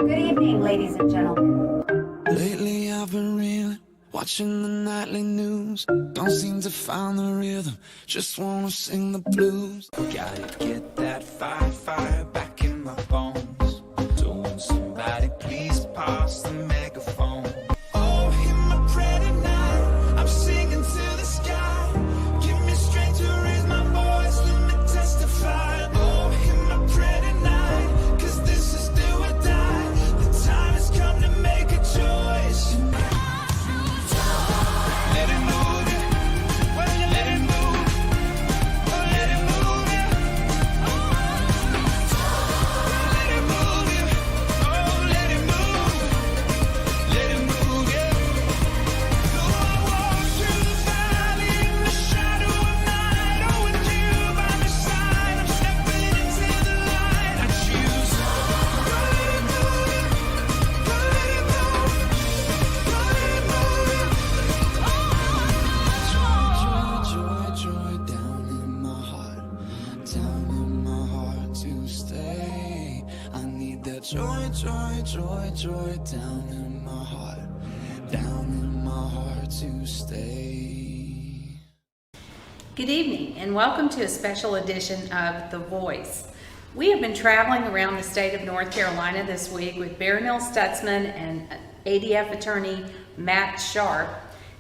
Good evening, ladies and gentlemen. Lately I've been reeling, watching the nightly news. Don't seem to find the rhythm, just wanna sing the blues. Gotta get that fire back in my bones. So when somebody please pass the megaphone. Oh, hear my prayer tonight, I'm singing to the sky. Give me strength to raise my voice, let me testify. Oh, hear my prayer tonight, 'cause this is do or die. The time has come to make a choice. Let it move you, well, you let it move. Oh, let it move you. Let it move you. Oh, let it move. Let it move you. Though I walk through the valley in the shadow of night, oh, with you by my side, I'm stepping into the light. I choose. Go let it move you. Go let it move. Go let it move you. Joy down in my heart to stay. I need that joy down in my heart to stay. Good evening and welcome to a special edition of The Voice. We have been traveling around the state of North Carolina this week with Barronelle Stutzman and ADF attorney Matt Sharp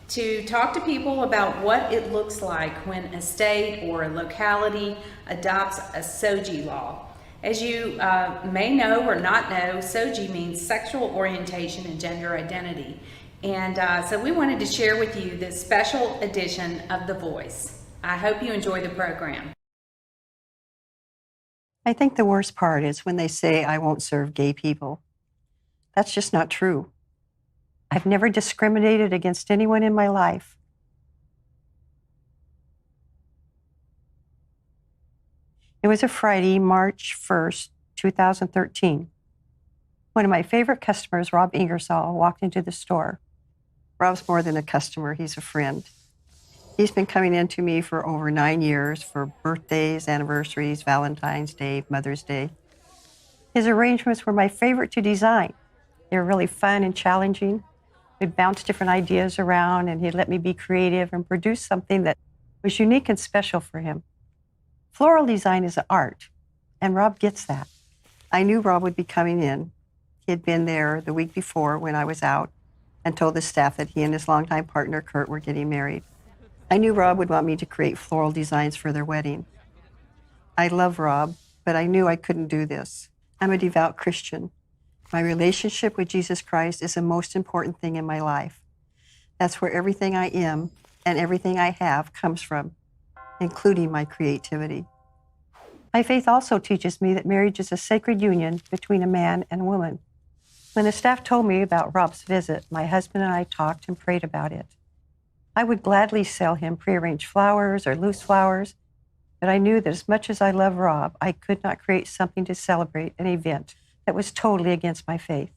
to talk to people about what it looks like when a state or a locality adopts a SOGI law. As you may know or not know, SOGI means sexual orientation and gender identity. And so we wanted to share with you this special edition of The Voice. I hope you enjoy the program. I think the worst part is when they say, I won't serve gay people. That's just not true. I've never discriminated against anyone in my life. It was a Friday, March 1st, 2013. One of my favorite customers, Rob Ingersoll, walked into the store. Rob's more than a customer, he's a friend. He's been coming in to me for over 9 years for birthdays, anniversaries, Valentine's Day, Mother's Day. His arrangements were my favorite to design. They were really fun and challenging. We'd bounce different ideas around and he'd let me be creative and produce something that was unique and special for him. Floral design is an art, and Rob gets that. I knew Rob would be coming in. He had been there the week before when I was out and told the staff that he and his longtime partner, Kurt, were getting married. I knew Rob would want me to create floral designs for their wedding. I love Rob, but I knew I couldn't do this. I'm a devout Christian. My relationship with Jesus Christ is the most important thing in my life. That's where everything I am and everything I have comes from, including my creativity. My faith also teaches me that marriage is a sacred union between a man and a woman. When the staff told me about Rob's visit, my husband and I talked and prayed about it. I would gladly sell him prearranged flowers or loose flowers, but I knew that as much as I love Rob, I could not create something to celebrate an event that was totally against my faith.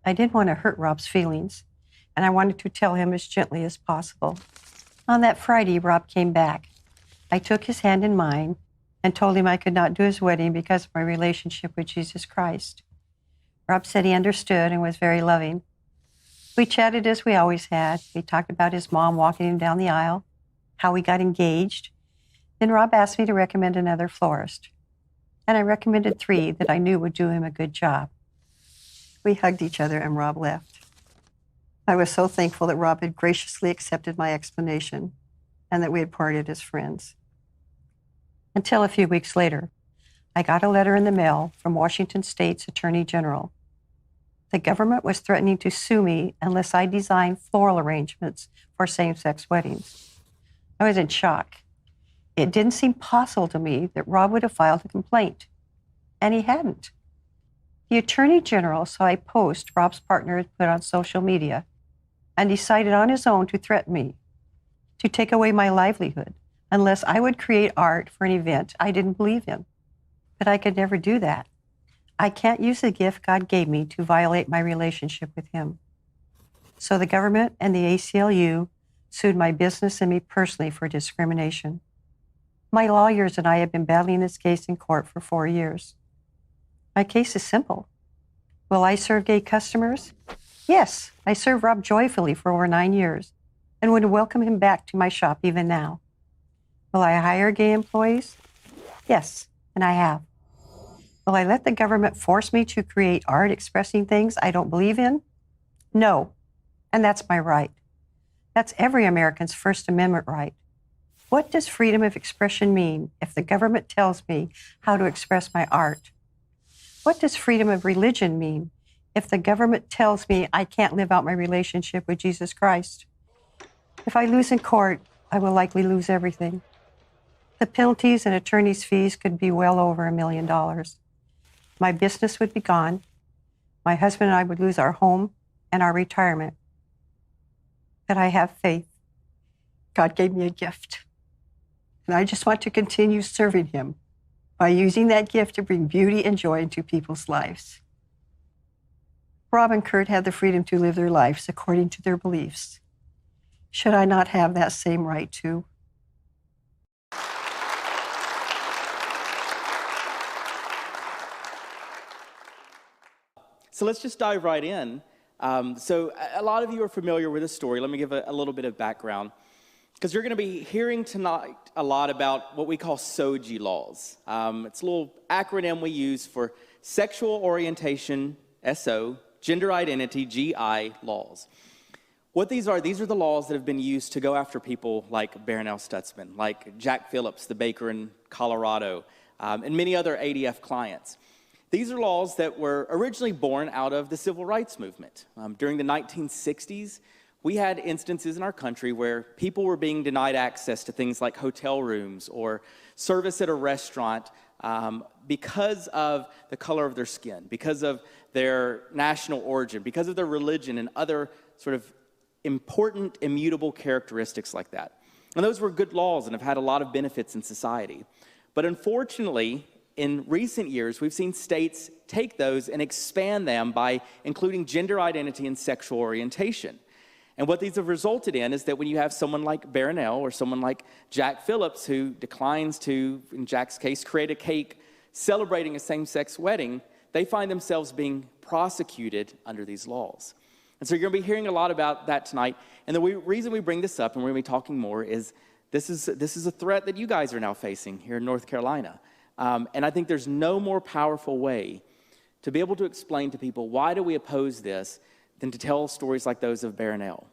I didn't want to hurt Rob's feelings, and I wanted to tell him as gently as possible. On that Friday, Rob came back. I took his hand in mine and told him I could not do his wedding because of my relationship with Jesus Christ. Rob said he understood and was very loving. We chatted as we always had. We talked about his mom walking him down the aisle, how we got engaged. Then Rob asked me to recommend another florist, and I recommended 3 that I knew would do him a good job. We hugged each other and Rob left. I was so thankful that Rob had graciously accepted my explanation and that we had parted as friends. Until a few weeks later, I got a letter in the mail from Washington State's Attorney General. The government was threatening to sue me unless I designed floral arrangements for same-sex weddings. I was in shock. It didn't seem possible to me that Rob would have filed a complaint, and he hadn't. The Attorney General saw a post Rob's partner had put on social media and decided on his own to threaten me, to take away my livelihood unless I would create art for an event I didn't believe in. But I could never do that. I can't use the gift God gave me to violate my relationship with him. So the government and the ACLU sued my business and me personally for discrimination. My lawyers and I have been battling this case in court for 4 years. My case is simple. Will I serve gay customers? Yes, I serve Rob joyfully for over 9 years and would welcome him back to my shop even now. Will I hire gay employees? Yes, and I have. Will I let the government force me to create art expressing things I don't believe in? No, and that's my right. That's every American's First Amendment right. What does freedom of expression mean if the government tells me how to express my art? What does freedom of religion mean if the government tells me I can't live out my relationship with Jesus Christ? If I lose in court, I will likely lose everything. The penalties and attorney's fees could be well over $1 million. My business would be gone. My husband and I would lose our home and our retirement. But I have faith. God gave me a gift. And I just want to continue serving him by using that gift to bring beauty and joy into people's lives. Rob and Kurt had the freedom to live their lives according to their beliefs. Should I not have that same right too? So let's just dive right in. So a lot of you are familiar with this story. Let me give a little bit of background, because you're going to be hearing tonight a lot about what we call SOGI laws. It's a little acronym we use for sexual orientation, SO, gender identity, GI laws. What these are the laws that have been used to go after people like Barronelle Stutzman, like Jack Phillips, the baker in Colorado, and many other ADF clients. These are laws that were originally born out of the civil rights movement. During the 1960s, we had instances in our country where people were being denied access to things like hotel rooms or service at a restaurant because of the color of their skin, because of their national origin, because of their religion and other sort of important, immutable characteristics like that. And those were good laws and have had a lot of benefits in society. But unfortunately, in recent years, we've seen states take those and expand them by including gender identity and sexual orientation. And what these have resulted in is that when you have someone like Barronelle or someone like Jack Phillips who declines to, in Jack's case, create a cake celebrating a same-sex wedding, they find themselves being prosecuted under these laws. And so you're going to be hearing a lot about that tonight. And the reason we bring this up, and we're going to be talking more, is this is a threat that you guys are now facing here in North Carolina. And I think there's no more powerful way to be able to explain to people why do we oppose this than to tell stories like those of Barronelle.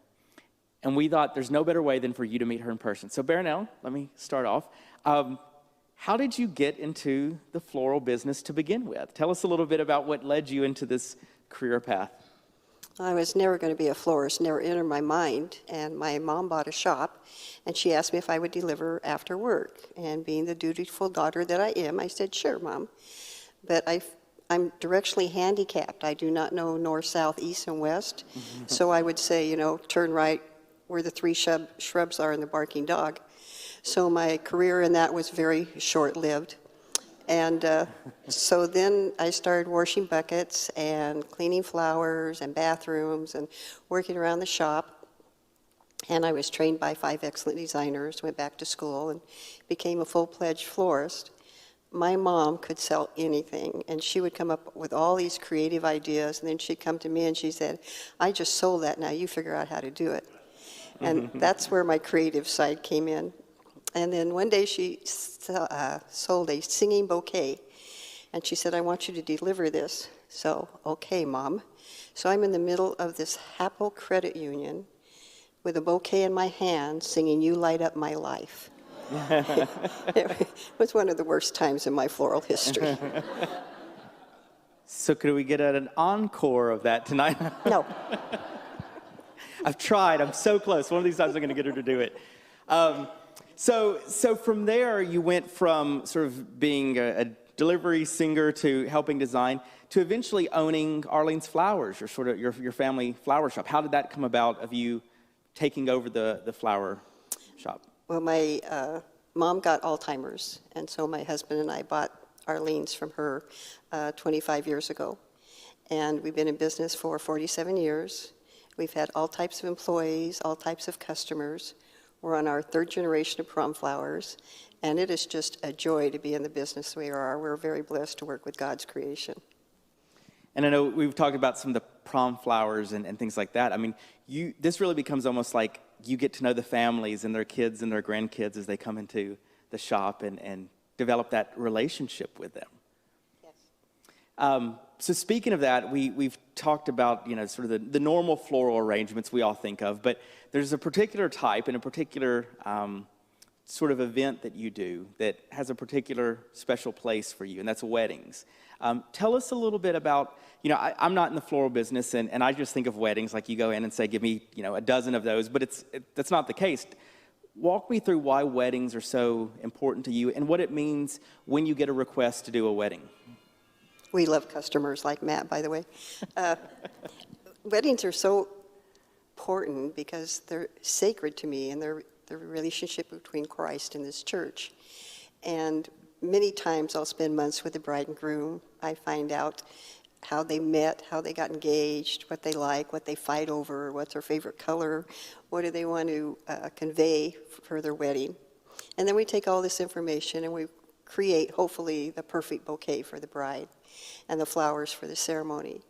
And we thought there's no better way than for you to meet her in person. So Barronelle, let me start off. How did you get into the floral business to begin with? Tell us a little bit about what led you into this career path. I was never going to be a florist, never entered my mind, and my mom bought a shop, and she asked me if I would deliver after work. And being the dutiful daughter that I am, I said, sure, Mom. But I'm directionally handicapped. I do not know north, south, east, and west. So I would say, turn right where the three shrubs are in the barking dog. So my career in that was very short-lived. And so then I started washing buckets and cleaning flowers and bathrooms and working around the shop. And I was trained by 5 excellent designers, went back to school and became a full-fledged florist. My mom could sell anything, and she would come up with all these creative ideas, and then she'd come to me and she said, I just sold that, now you figure out how to do it. And that's where my creative side came in. And then one day she sold a singing bouquet, and she said, I want you to deliver this. So, okay, Mom. So I'm in the middle of this Happel Credit Union with a bouquet in my hand singing, You Light Up My Life. It was one of the worst times in my floral history. So could we get an encore of that tonight? No. I've tried. I'm so close. One of these times I'm going to get her to do it. So from there, you went from sort of being a delivery singer to helping design to eventually owning Arlene's Flowers, your family flower shop. How did that come about of you taking over the flower shop? Well, my mom got Alzheimer's, and so my husband and I bought Arlene's from her 25 years ago. And we've been in business for 47 years. We've had all types of employees, all types of customers. We're on our 3rd generation of prom flowers, and it is just a joy to be in the business we are. We're very blessed to work with God's creation. And I know we've talked about some of the prom flowers and things like that. I mean, this really becomes almost like you get to know the families and their kids and their grandkids as they come into the shop and develop that relationship with them. Yes. So speaking of that, we've talked about, sort of the normal floral arrangements we all think of, but there's a particular type and a particular sort of event that you do that has a particular special place for you, and that's weddings. Tell us a little bit about, I'm not in the floral business, and I just think of weddings like you go in and say, give me, a dozen of those, but that's not the case. Walk me through why weddings are so important to you and what it means when you get a request to do a wedding. We love customers like Matt, by the way. Weddings are so important because they're sacred to me, and they're the relationship between Christ and this church. And many times I'll spend months with the bride and groom. I find out how they met, how they got engaged, what they like, what they fight over, what's their favorite color, what do they want to convey for their wedding. And then we take all this information and we create, hopefully, the perfect bouquet for the bride and the flowers for the ceremony.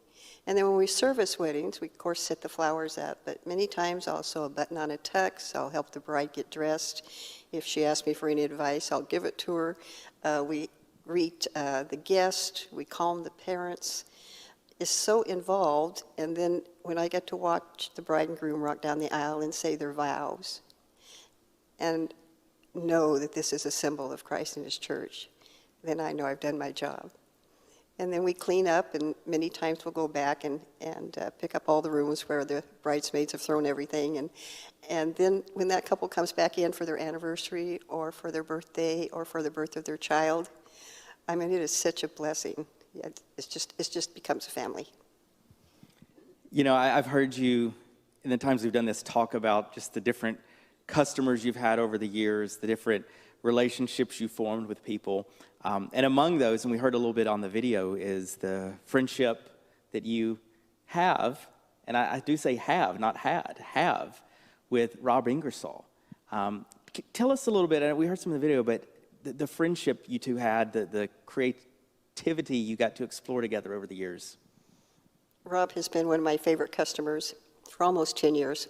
And then when we service weddings, we, of course, set the flowers up, but many times also a button on a tux. I'll help the bride get dressed. If she asks me for any advice, I'll give it to her. We greet the guest. We calm the parents. It's so involved. And then when I get to watch the bride and groom walk down the aisle and say their vows and know that this is a symbol of Christ and his church, then I know I've done my job. And then we clean up, and many times we'll go back and pick up all the rooms where the bridesmaids have thrown everything. And then when that couple comes back in for their anniversary or for their birthday or for the birth of their child, I mean, it is such a blessing. It just becomes a family. I've heard you, in the times we've done this, talk about just the different customers you've had over the years, the different relationships you formed with people. And among those, and we heard a little bit on the video, is the friendship that you have, and I do say have, not had, have, with Rob Ingersoll. Tell us a little bit, and we heard some of the video, but the friendship you two had, the creativity you got to explore together over the years. Rob has been one of my favorite customers for almost 10 years.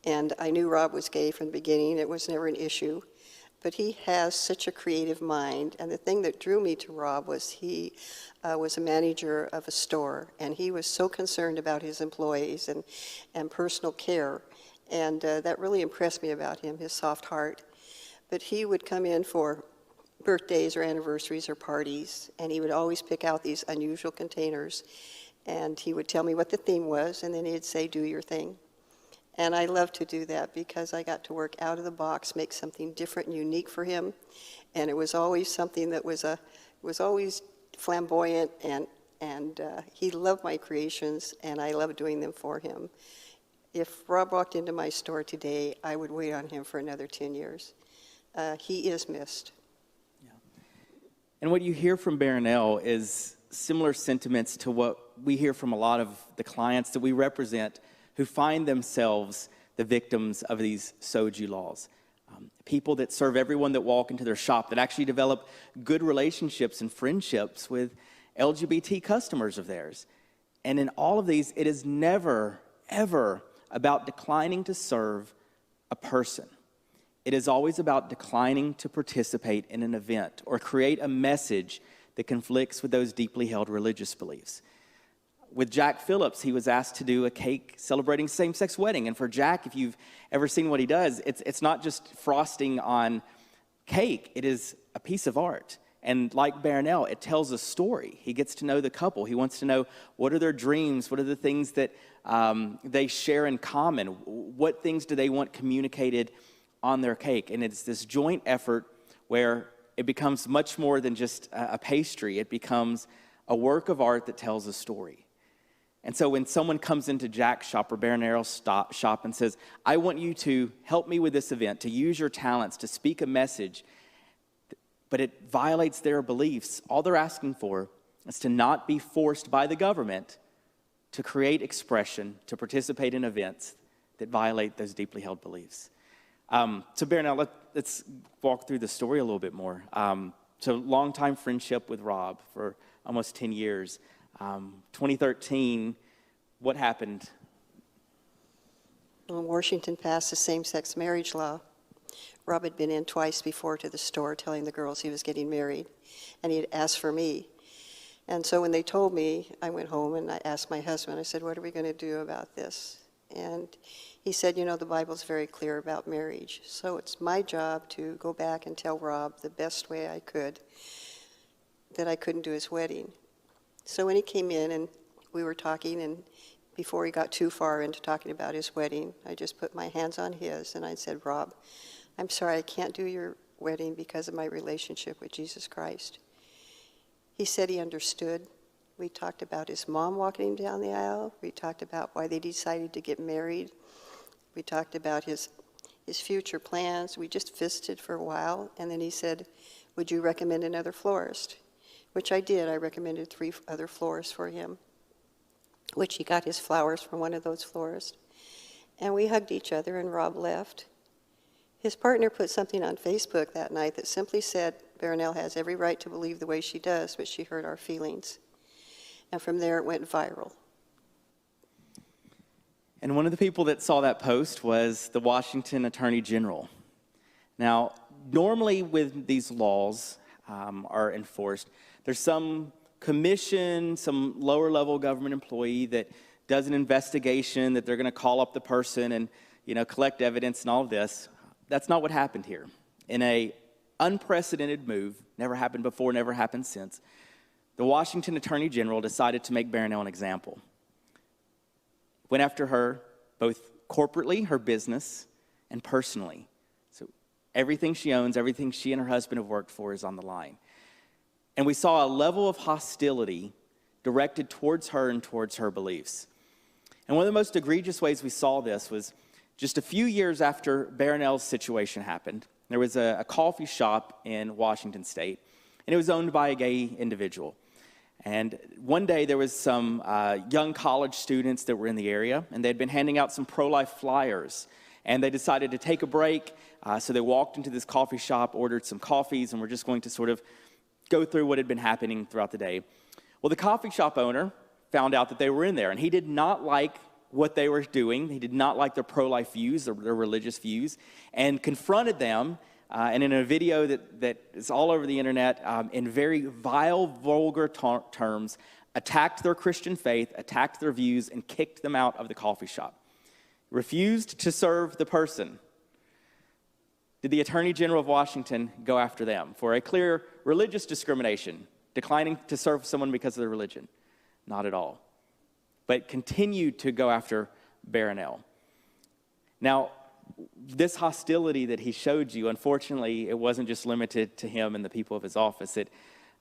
And I knew Rob was gay from the beginning. It was never an issue. But he has such a creative mind. And the thing that drew me to Rob was he was a manager of a store. And he was so concerned about his employees and personal care. And that really impressed me about him, his soft heart. But he would come in for birthdays or anniversaries or parties. And he would always pick out these unusual containers. And he would tell me what the theme was. And then he'd say, do your thing. And I love to do that because I got to work out of the box, make something different and unique for him. And it was always something that was always flamboyant, and he loved my creations, and I loved doing them for him. If Rob walked into my store today, I would wait on him for another 10 years. He is missed. Yeah. And what you hear from Barronelle is similar sentiments to what we hear from a lot of the clients that we represent who find themselves the victims of these SOGI laws. People that serve everyone that walk into their shop, that actually develop good relationships and friendships with LGBT customers of theirs. And in all of these, it is never, ever about declining to serve a person. It is always about declining to participate in an event or create a message that conflicts with those deeply held religious beliefs. With Jack Phillips, he was asked to do a cake celebrating same-sex wedding. And for Jack, if you've ever seen what he does, it's not just frosting on cake. It is a piece of art. And like Barronelle, it tells a story. He gets to know the couple. He wants to know what are their dreams, what are the things that they share in common, what things do they want communicated on their cake. And it's this joint effort where it becomes much more than just a pastry. It becomes a work of art that tells a story. And so when someone comes into Jack's shop or Barronelle's shop and says, I want you to help me with this event, to use your talents, to speak a message, but it violates their beliefs, all they're asking for is to not be forced by the government to create expression, to participate in events that violate those deeply held beliefs. So Barronelle, let's walk through the story a little bit more. So long-time friendship with Rob for almost 10 years. 2013, what happened? When Washington passed the same-sex marriage law, Rob had been in twice before to the store telling the girls he was getting married, and he had asked for me. And so when they told me, I went home and I asked my husband, I said, what are we going to do about this? And he said, you know, the Bible's very clear about marriage, so it's my job to go back and tell Rob the best way I could that I couldn't do his wedding. So when he came in and we were talking, and before he got too far into talking about his wedding, I just put my hands on his and I said, Rob, I'm sorry, I can't do your wedding because of my relationship with Jesus Christ. He said he understood. We talked about his mom walking him down the aisle. We talked about why they decided to get married. We talked about his future plans. We just visited for a while, and then he said, would you recommend another florist? Which I did. I recommended 3 other florists for him, which he got his flowers from one of those florists. And we hugged each other, and Rob left. His partner put something on Facebook that night that simply said, Barronelle has every right to believe the way she does, but she hurt our feelings. And from there, it went viral. And one of the people that saw that post was the Washington Attorney General. Now, normally when these laws are enforced, there's some commission, some lower level government employee that does an investigation, that they're going to call up the person and, you know, collect evidence and all of this. That's not what happened here. In a unprecedented move, never happened before, never happened since, the Washington Attorney General decided to make Barronelle an example. Went after her, both corporately, her business, and personally. So everything she owns, everything she and her husband have worked for is on the line. And we saw a level of hostility directed towards her and towards her beliefs. And one of the most egregious ways we saw this was just a few years after Barronelle's situation happened. There was a coffee shop in Washington State, and it was owned by a gay individual. And one day there was some young college students that were in the area, and they'd been handing out some pro-life flyers. And they decided to take a break, so they walked into this coffee shop, ordered some coffees, and were just going to sort of go through what had been happening throughout the day. Well, the coffee shop owner found out that they were in there, and he did not like what they were doing. He did not like their pro-life views, their religious views, and confronted them, and in a video that is all over the internet, in very vile, vulgar terms, attacked their Christian faith, attacked their views, and kicked them out of the coffee shop. Refused to serve the person. Did the Attorney General of Washington go after them for a clear religious discrimination, declining to serve someone because of their religion? Not at all. But continued to go after Barronelle. Now, this hostility that he showed you, unfortunately, it wasn't just limited to him and the people of his office. It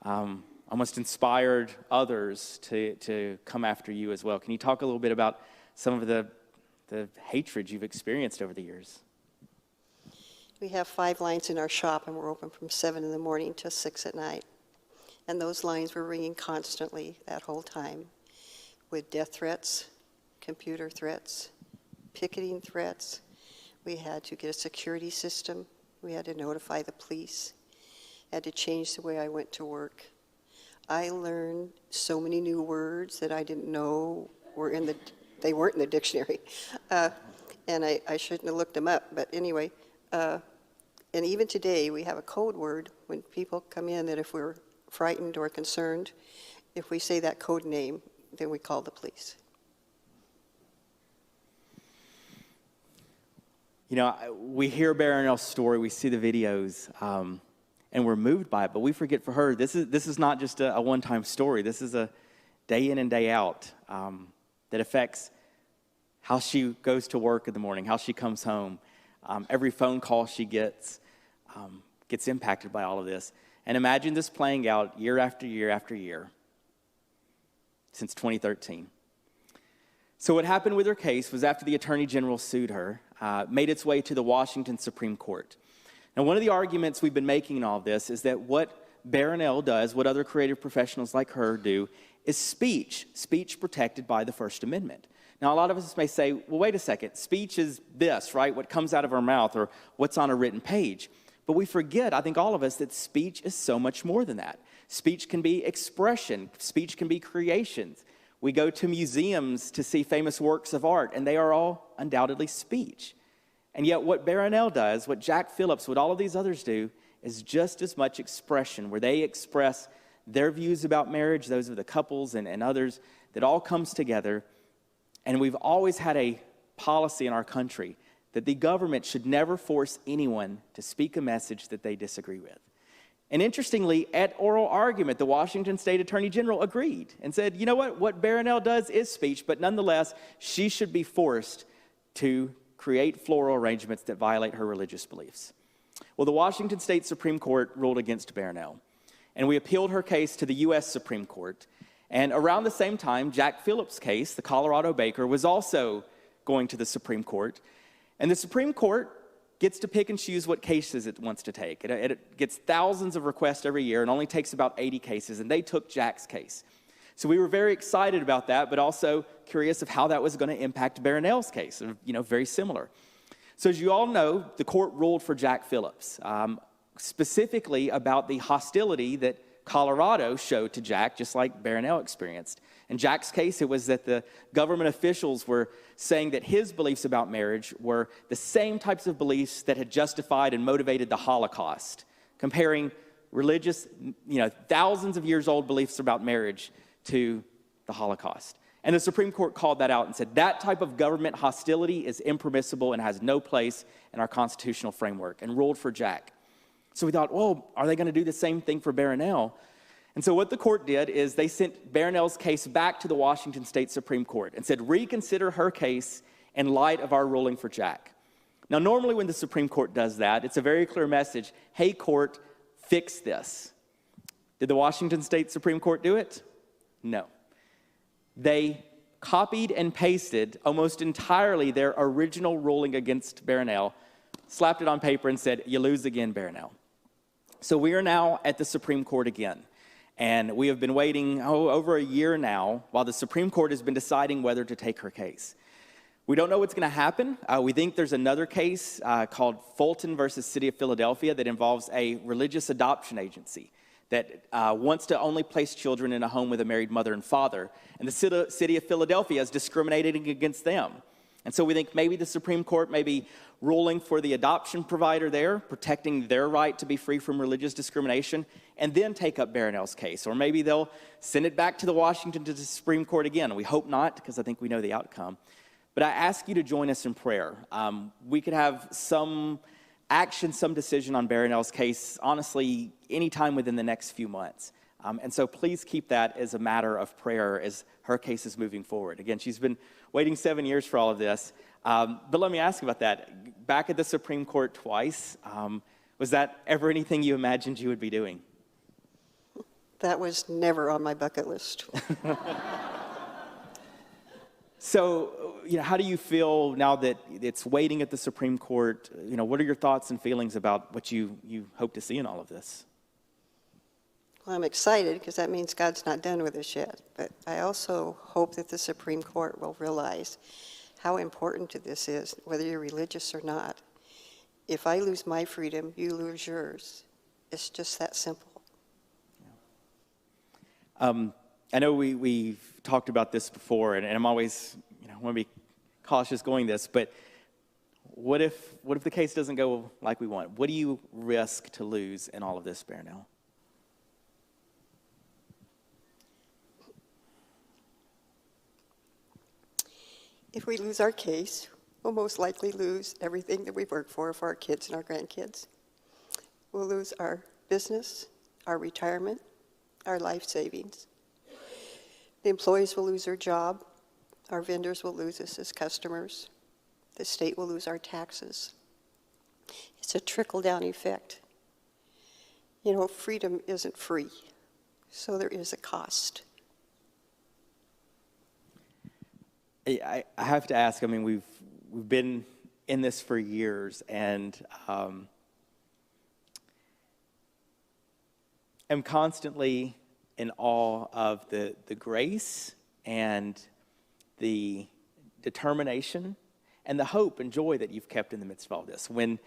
almost inspired others to come after you as well. Can you talk a little bit about some of the hatred you've experienced over the years? We have 5 lines in our shop, and we're open from 7 in the morning till 6 at night. And those lines were ringing constantly that whole time, with death threats, computer threats, picketing threats. We had to get a security system. We had to notify the police. Had to change the way I went to work. I learned so many new words that I didn't know they weren't in the dictionary. And I shouldn't have looked them up, but anyway. And even today, we have a code word when people come in that if we're frightened or concerned, if we say that code name, then we call the police. You know, we hear Barronelle's story, we see the videos, and we're moved by it, but we forget for her, this is not just a one-time story. This is a day in and day out that affects how she goes to work in the morning, how she comes home. Every phone call she gets impacted by all of this. And imagine this playing out year after year after year since 2013. So what happened with her case was after the Attorney General sued her, made its way to the Washington Supreme Court. Now, one of the arguments we've been making in all of this is that what Barronelle does, what other creative professionals like her do, is speech protected by the First Amendment. Now, a lot of us may say, well, wait a second, speech is this, right? What comes out of our mouth or what's on a written page. But we forget, I think all of us, that speech is so much more than that. Speech can be expression. Speech can be creations. We go to museums to see famous works of art, and they are all undoubtedly speech. And yet what Barronelle does, what Jack Phillips, what all of these others do, is just as much expression, where they express their views about marriage, those of the couples and others, that all comes together. And we've always had a policy in our country that the government should never force anyone to speak a message that they disagree with. And interestingly, at oral argument, the Washington State Attorney General agreed and said, you know what Barronelle does is speech, but nonetheless, she should be forced to create floral arrangements that violate her religious beliefs. Well, the Washington State Supreme Court ruled against Barronelle, and we appealed her case to the U.S. Supreme Court. And around the same time, Jack Phillips' case, the Colorado baker, was also going to the Supreme Court. And the Supreme Court gets to pick and choose what cases it wants to take. It gets thousands of requests every year and only takes about 80 cases, and they took Jack's case. So we were very excited about that, but also curious of how that was going to impact Barronelle's case, very similar. So as you all know, the court ruled for Jack Phillips, specifically about the hostility that Colorado showed to Jack, just like Barronelle experienced. In Jack's case, it was that the government officials were saying that his beliefs about marriage were the same types of beliefs that had justified and motivated the Holocaust, comparing religious, thousands of years old beliefs about marriage to the Holocaust. And the Supreme Court called that out and said that type of government hostility is impermissible and has no place in our constitutional framework, and ruled for Jack. So we thought, well, are they going to do the same thing for Barronelle? And so what the court did is they sent Barronelle's case back to the Washington State Supreme Court and said, reconsider her case in light of our ruling for Jack. Now, normally when the Supreme Court does that, it's a very clear message, hey, court, fix this. Did the Washington State Supreme Court do it? No. They copied and pasted almost entirely their original ruling against Barronelle, slapped it on paper and said, you lose again, Barronelle. So we are now at the Supreme Court again. And we have been waiting over a year now while the Supreme Court has been deciding whether to take her case. We don't know what's going to happen. We think there's another case called Fulton versus City of Philadelphia that involves a religious adoption agency that wants to only place children in a home with a married mother and father. And the City of Philadelphia is discriminating against them. And so we think maybe the Supreme Court may be ruling for the adoption provider there, protecting their right to be free from religious discrimination, and then take up Barronelle's case. Or maybe they'll send it back to the Washington to the Supreme Court again. We hope not, because I think we know the outcome. But I ask you to join us in prayer. We could have some action, some decision on Barronelle's case, honestly, anytime within the next few months. And so please keep that as a matter of prayer as her case is moving forward. Again, she's been waiting 7 years for all of this. But let me ask you about that. Back at the Supreme Court twice, was that ever anything you imagined you would be doing? That was never on my bucket list. So, how do you feel now that it's waiting at the Supreme Court? What are your thoughts and feelings about what you hope to see in all of this? Well, I'm excited because that means God's not done with us yet. But I also hope that the Supreme Court will realize how important this is, whether you're religious or not. If I lose my freedom, you lose yours. It's just that simple. I know we've talked about this before, and I'm always, want to be cautious going this, but what if the case doesn't go like we want? What do you risk to lose in all of this, Barronelle? If we lose our case, we'll most likely lose everything that we've worked for our kids and our grandkids. We'll lose our business, our retirement, our life savings. The employees will lose their job. Our vendors will lose us as customers. The state will lose our taxes. It's a trickle-down effect. Freedom isn't free, so there is a cost. I have to ask, we've been in this for years, and I'm constantly in awe of the grace and the determination and the hope and joy that you've kept in the midst of all this. When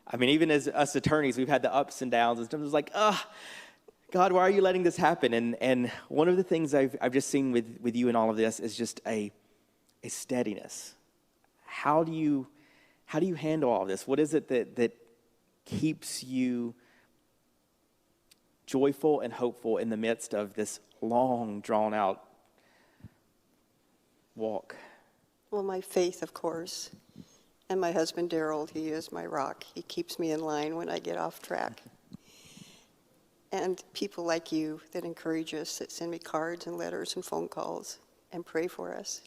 I mean, even as us attorneys, we've had the ups and downs, and sometimes like, God, why are you letting this happen? And one of the things I've just seen with you in all of this is just a steadiness. How do you handle all of this? What is it that keeps you joyful and hopeful in the midst of this long, drawn-out walk? Well, my faith, of course, and my husband, Daryl, he is my rock. He keeps me in line when I get off track. And people like you that encourage us, that send me cards and letters and phone calls and pray for us.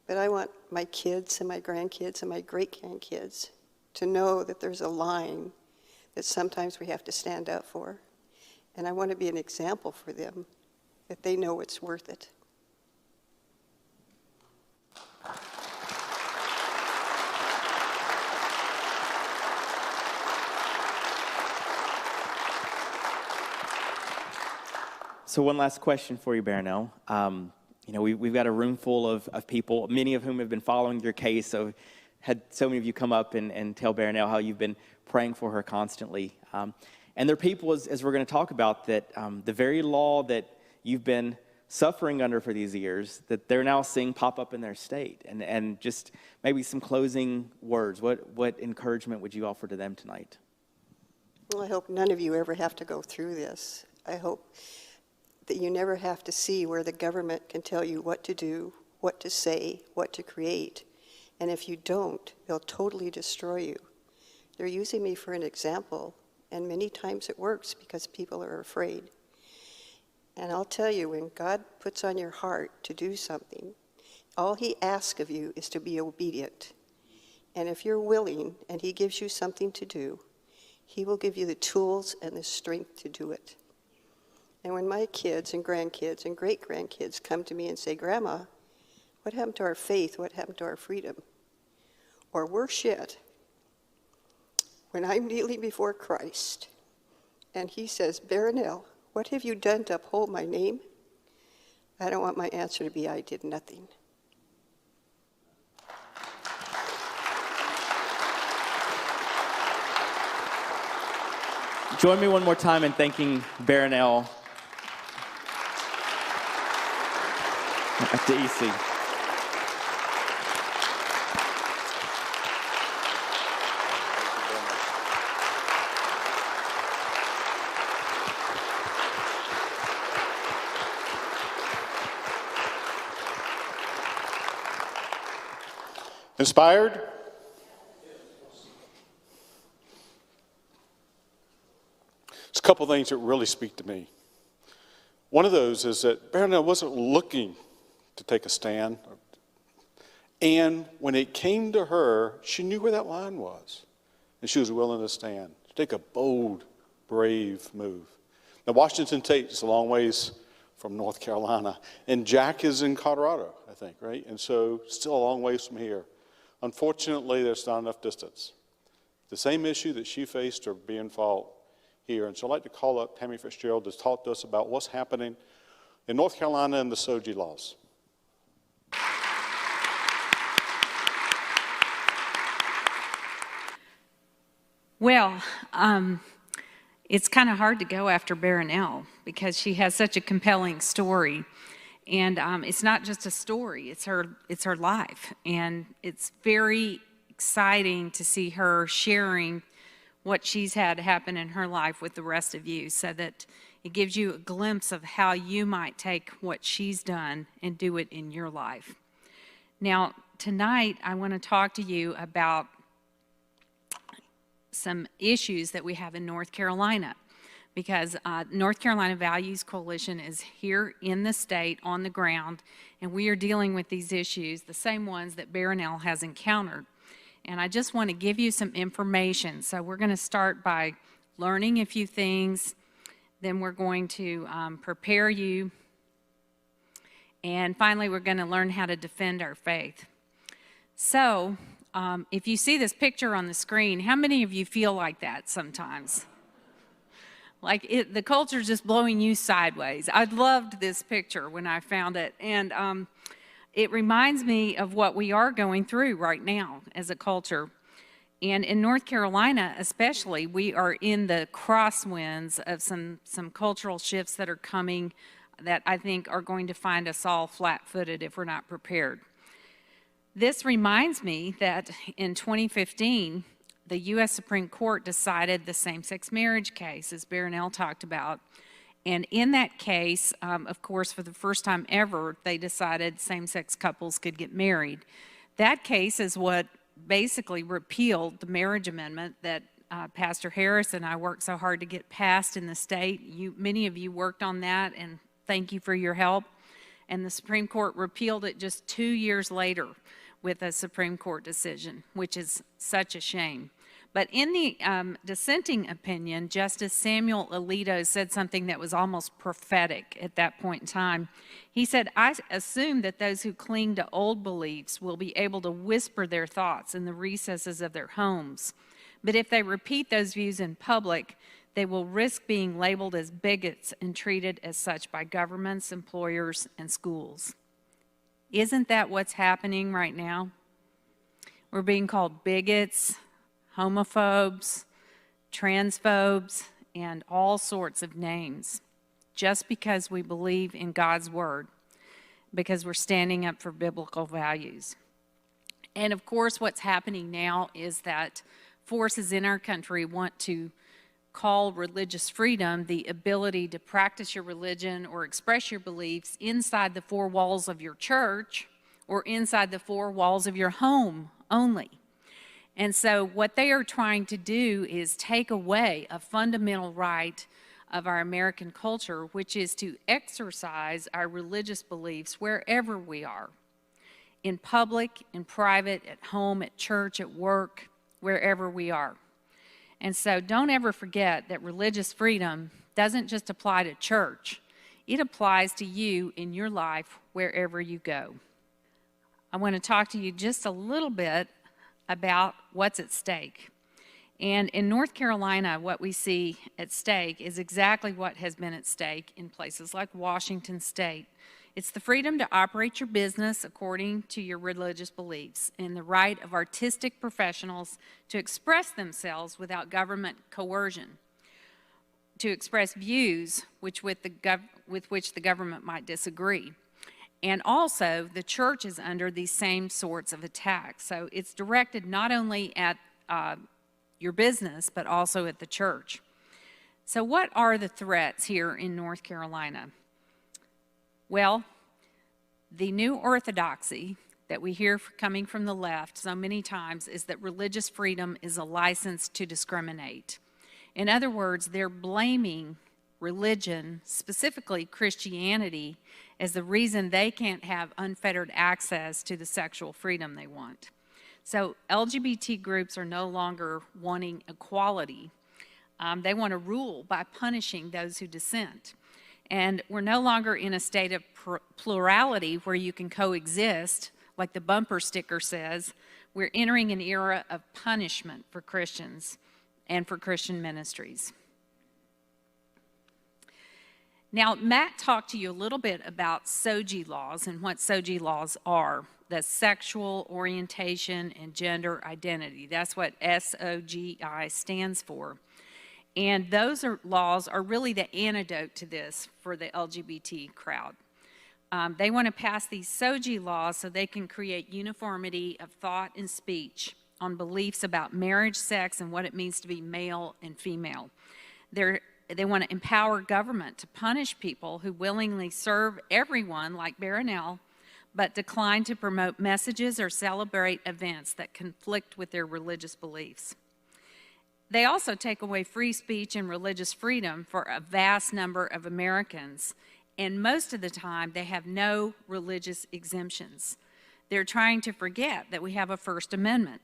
But I want my kids and my grandkids and my great-grandkids to know that there's a line that sometimes we have to stand up for. And I want to be an example for them, that they know it's worth it. So one last question for you, Barronelle. We've got a room full of people, many of whom have been following your case. So had so many of you come up and tell Barronelle how you've been praying for her constantly. And there are people, as we're going to talk about, that the very law that you've been suffering under for these years, that they're now seeing pop up in their state. And just maybe some closing words. What encouragement would you offer to them tonight? Well, I hope none of you ever have to go through this. I hope that you never have to see where the government can tell you what to do, what to say, what to create. And if you don't, they'll totally destroy you. They're using me for an example, and many times it works because people are afraid. And I'll tell you, when God puts on your heart to do something, all he asks of you is to be obedient. And if you're willing and he gives you something to do, he will give you the tools and the strength to do it. And when my kids and grandkids and great-grandkids come to me and say, Grandma, what happened to our faith? What happened to our freedom? Or worse yet, when I'm kneeling before Christ and he says, Barronelle, what have you done to uphold my name? I don't want my answer to be, I did nothing. Join me one more time in thanking Barronelle at the EC. Inspired? There's a couple things that really speak to me. One of those is that Barronelle wasn't looking to take a stand. And when it came to her, she knew where that line was. And she was willing to stand, to take a bold, brave move. Now, Washington State is a long ways from North Carolina. And Jack is in Colorado, I think, right? And so still a long ways from here. Unfortunately, there's not enough distance. The same issue that she faced are being fought here. And so I'd like to call up Tami Fitzgerald to talk to us about what's happening in North Carolina and the SOGI laws. Well, it's kind of hard to go after Barronelle because she has such a compelling story. And it's not just a story, it's her life. And it's very exciting to see her sharing what she's had happen in her life with the rest of you, so that it gives you a glimpse of how you might take what she's done and do it in your life. Now, tonight I want to talk to you about some issues that we have in North Carolina, because North Carolina Values Coalition is here in the state on the ground, and we are dealing with these issues, the same ones that Barronelle has encountered. And I just want to give you some information. So we're going to start by learning a few things, then we're going to prepare you, and finally we're going to learn how to defend our faith. So if you see this picture on the screen, how many of you feel like that sometimes? Like the culture's just blowing you sideways. I loved this picture when I found it, and it reminds me of what we are going through right now as a culture. And in North Carolina especially, we are in the crosswinds of some cultural shifts that are coming that I think are going to find us all flat-footed if we're not prepared. This reminds me that in 2015, the U.S. Supreme Court decided the same-sex marriage case, as Barronelle talked about. And in that case, of course, for the first time ever, they decided same-sex couples could get married. That case is what basically repealed the marriage amendment that Pastor Harris and I worked so hard to get passed in the state. Many of you worked on that, and thank you for your help. And the Supreme Court repealed it just 2 years later with a Supreme Court decision, which is such a shame. But in the dissenting opinion, Justice Samuel Alito said something that was almost prophetic at that point in time. He said, "I assume that those who cling to old beliefs will be able to whisper their thoughts in the recesses of their homes. But if they repeat those views in public, they will risk being labeled as bigots and treated as such by governments, employers, and schools." Isn't that what's happening right now? We're being called bigots, homophobes, transphobes, and all sorts of names, just because we believe in God's word, because we're standing up for biblical values. And of course, what's happening now is that forces in our country want to call religious freedom the ability to practice your religion or express your beliefs inside the four walls of your church or inside the four walls of your home only. And so what they are trying to do is take away a fundamental right of our American culture, which is to exercise our religious beliefs wherever we are, in public, in private, at home, at church, at work, wherever we are. And so don't ever forget that religious freedom doesn't just apply to church. It applies to you in your life wherever you go. I want to talk to you just a little bit about what's at stake. And in North Carolina, what we see at stake is exactly what has been at stake in places like Washington State. It's the freedom to operate your business according to your religious beliefs and the right of artistic professionals to express themselves without government coercion, to express views with which the government might disagree. And also, the church is under these same sorts of attacks. So it's directed not only at your business, but also at the church. So what are the threats here in North Carolina? Well, the new orthodoxy that we hear coming from the left so many times is that religious freedom is a license to discriminate. In other words, they're blaming religion, specifically Christianity, as the reason they can't have unfettered access to the sexual freedom they want. So LGBT groups are no longer wanting equality. They want to rule by punishing those who dissent. And we're no longer in a state of plurality where you can coexist, like the bumper sticker says. We're entering an era of punishment for Christians and for Christian ministries. Now, Matt talked to you a little bit about SOGI laws and what SOGI laws are, the sexual orientation and gender identity. That's what SOGI stands for. And those laws are really the antidote to this for the LGBT crowd. They want to pass these SOGI laws so they can create uniformity of thought and speech on beliefs about marriage, sex, and what it means to be male and female. They want to empower government to punish people who willingly serve everyone, like Barronelle, but decline to promote messages or celebrate events that conflict with their religious beliefs. They also take away free speech and religious freedom for a vast number of Americans, and most of the time they have no religious exemptions. They're trying to forget that we have a First Amendment.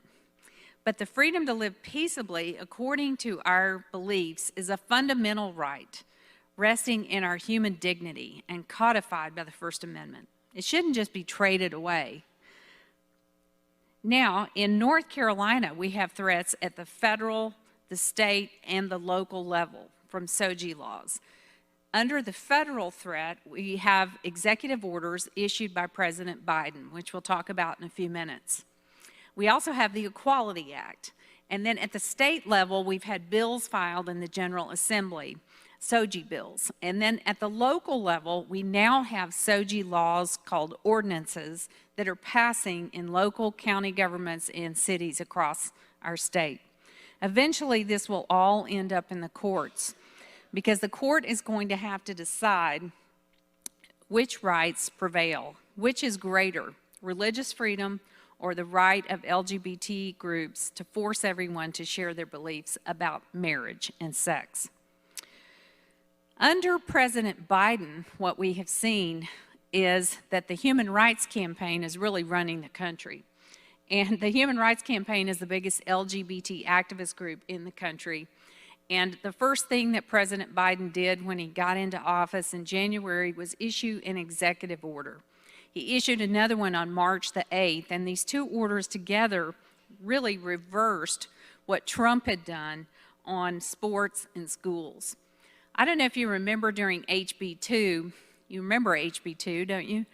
But the freedom to live peaceably according to our beliefs is a fundamental right, resting in our human dignity and codified by the First Amendment. It shouldn't just be traded away. Now, in North Carolina, we have threats at the federal, the state, and the local level from SOGI laws. Under the federal threat, we have executive orders issued by President Biden, which we'll talk about in a few minutes. We also have the Equality Act, And then at the state level, we've had bills filed in the General Assembly, SOGI bills. And then at the local level, we now have SOGI laws called ordinances that are passing in local county governments and cities across our state. Eventually, this will all end up in the courts because the court is going to have to decide which rights prevail, which is greater, religious freedom or the right of LGBT groups to force everyone to share their beliefs about marriage and sex. Under President Biden, what we have seen is that the Human Rights Campaign is really running the country. And the Human Rights Campaign is the biggest LGBT activist group in the country. And the first thing that President Biden did when he got into office in January was issue an executive order. He issued another one on March the 8th, and these two orders together really reversed what Trump had done on sports and schools. I don't know if you remember during HB2, you remember HB2, don't you?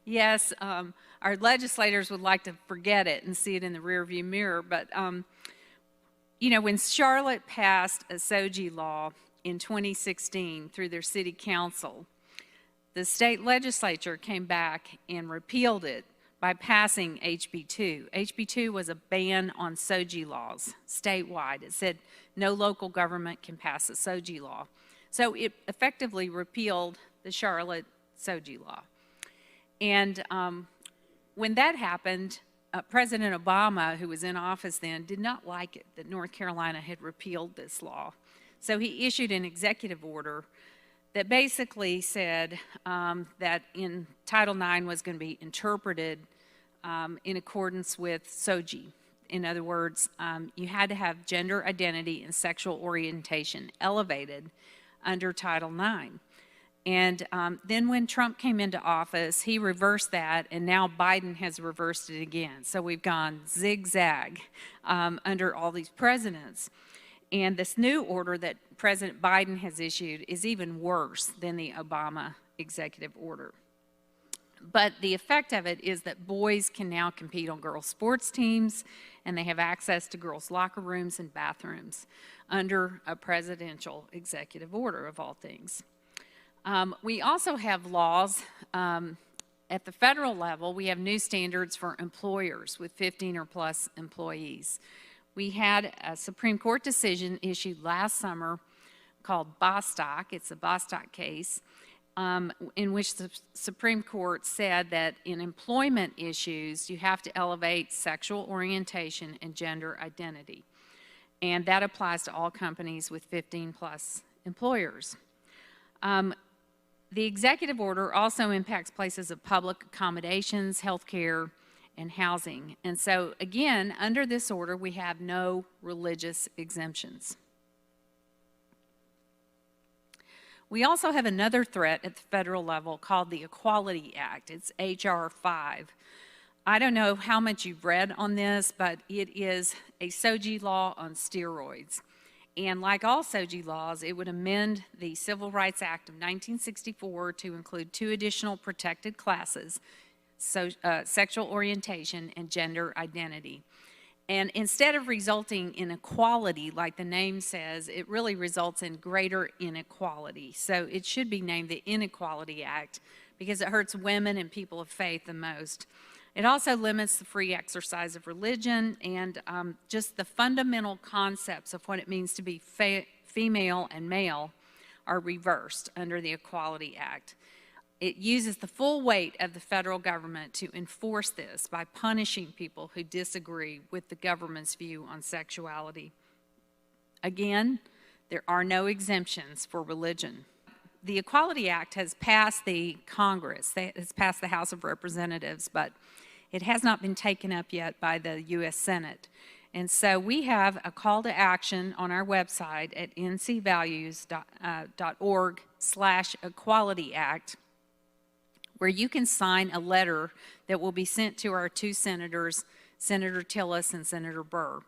Yes, our legislators would like to forget it and see it in the rearview mirror, but you know, when Charlotte passed a SOGI law in 2016 through their city council, the state legislature came back and repealed it by passing HB2. HB2 was a ban on SOGI laws statewide. It said no local government can pass a SOGI law. So it effectively repealed the Charlotte SOGI law. And when that happened, President Obama, who was in office then, did not like it that North Carolina had repealed this law. So he issued an executive order that basically said that in Title IX was going to be interpreted in accordance with SOGI. In other words, you had to have gender identity and sexual orientation elevated under Title IX. And then when Trump came into office, he reversed that, and now Biden has reversed it again. So we've gone zigzag under all these presidents. And this new order that President Biden has issued is even worse than the Obama executive order. But the effect of it is that boys can now compete on girls' sports teams, and they have access to girls' locker rooms and bathrooms under a presidential executive order of all things. We also have laws at the federal level. We have new standards for employers with 15 or plus employees. We had a Supreme Court decision issued last summer called Bostock. It's a Bostock case in which the Supreme Court said that in employment issues, you have to elevate sexual orientation and gender identity. And that applies to all companies with 15 plus employers. The executive order also impacts places of public accommodations, healthcare, and housing. And so, again, under this order, we have no religious exemptions. We also have another threat at the federal level called the Equality Act. It's H.R. 5. I don't know how much you've read on this, but it is a SOGI law on steroids. And like all SOGI laws, it would amend the Civil Rights Act of 1964 to include two additional protected classes, sexual orientation and gender identity. And instead of resulting in equality, like the name says, it really results in greater inequality. So it should be named the Inequality Act because it hurts women and people of faith the most. It also limits the free exercise of religion and just the fundamental concepts of what it means to be female and male are reversed under the Equality Act. It uses the full weight of the federal government to enforce this by punishing people who disagree with the government's view on sexuality. Again, there are no exemptions for religion. The Equality Act has passed the Congress, it's passed the House of Representatives, but it has not been taken up yet by the U.S. Senate. And so we have a call to action on our website at ncvalues.org/Equality Act, where you can sign a letter that will be sent to our two senators, Senator Tillis and Senator Burr,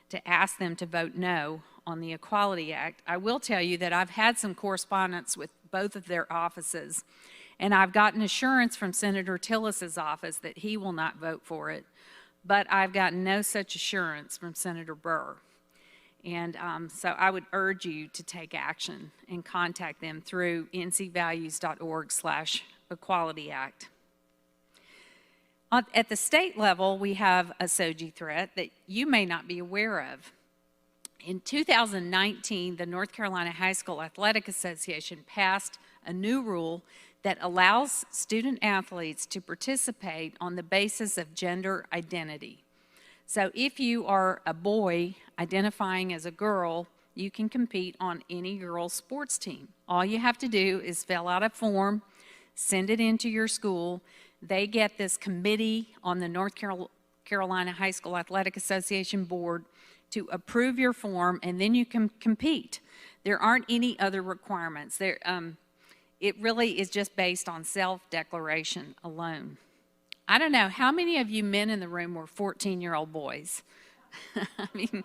to ask them to vote no on the Equality Act. I will tell you that I've had some correspondence with both of their offices, and I've gotten assurance from Senator Tillis's office that he will not vote for it. but I've gotten no such assurance from Senator Burr. And so I would urge you to take action and contact them through ncvalues.org/Equality Act. At the state level, we have a SOGI threat that you may not be aware of. In 2019, the North Carolina High School Athletic Association passed a new rule that allows student athletes to participate on the basis of gender identity. So if you are a boy identifying as a girl, you can compete on any girls' sports team. All you have to do is fill out a form, send it into your school. They get this committee on the North Carolina High School Athletic Association board to approve your form, and then you can compete. There aren't any other requirements. It really is just based on self-declaration alone. I don't know, how many of you men in the room were 14-year-old boys? I mean,